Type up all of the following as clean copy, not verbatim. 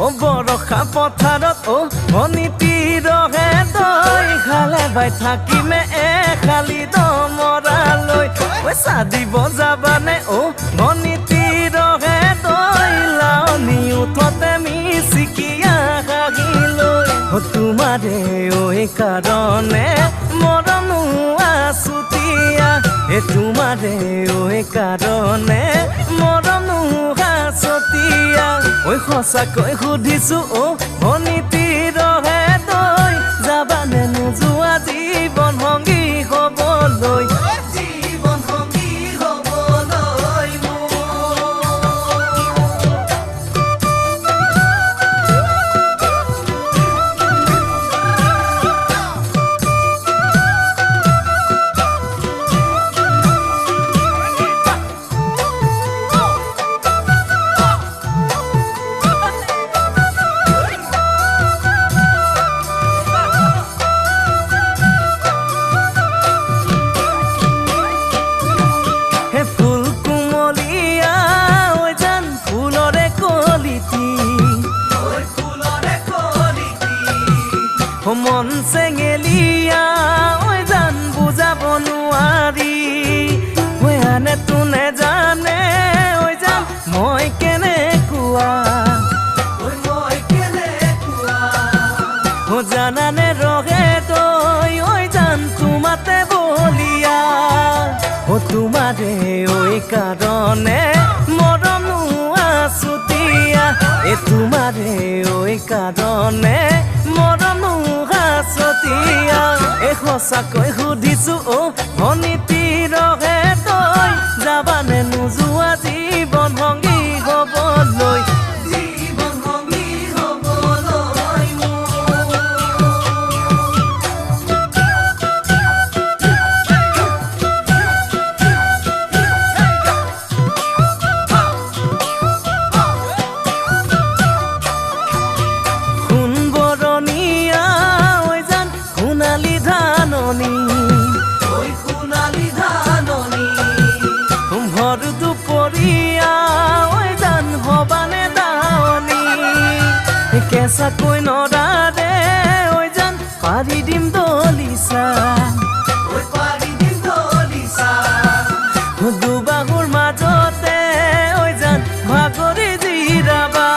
ও বৰষা পথাৰত ও অনীতি ৰহে তই খালে বাই থাকিমে খালি দমৰালৈ ঐ চাদিব যাবানে ও অনীতি ৰহে তই লাৱনি উঠতে মিচিকিয়া হাগিলৈ ও তোমাৰে ঐ কাৰণে মৰমো আছুতীয়া এ তোমাৰে ঐ কাৰণে মৰমো আছুতীয়া ঐ সঁচাকৈ সুধিছো ও অনীতি ৰহে তই যাবানে নোযোৱা জীৱন সংগী হ'বলৈ জীৱন সংগী হ'বলৈ মন চেঙেলিয়া ঐ জান বুজাব নোৱাৰি ঐ আনে তোনে জানে ঐ জান মই কেনেকুৱা ও জানানে ৰহে তই ঐ জান তোমাতে বলিয়া ও তোমাৰে ঐ কাৰণে মৰমো আছুতীয়া এ তোমাৰে ঐ কাৰণে মৰমো আছুতীয়া এ সঁচাকৈ সুধিছো ও অনীতি ৰহে তই যাবানে নোযোৱা জীৱন সংগী হ'বলৈ জীৱন সংগী হ'বলৈ ভৰ দুপৰীয়া ঐ জান হবানে দাৱনী কেঁচাকৈ নৰাৰে ঐ জান পাৰি দিম দলিচা দুবাহুৰ মাজতে ঐ জান ভাগৰি জিৰাবা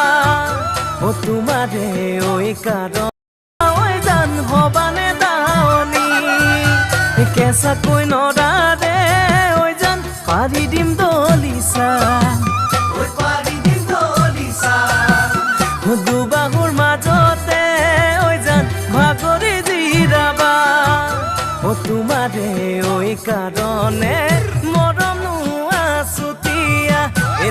ও তোমাৰে ঐ কাৰণ ঐ জান হবানে দাৱনী কেঁচাকৈ নৰাৰে ঐ জান পাৰি দিম দলিচা দুবাহুৰ মাজতে ঐ জান ভাগৰি জিৰাবা ও তোমাৰে ঐ কাৰণে মৰমো আছুতীয়া এ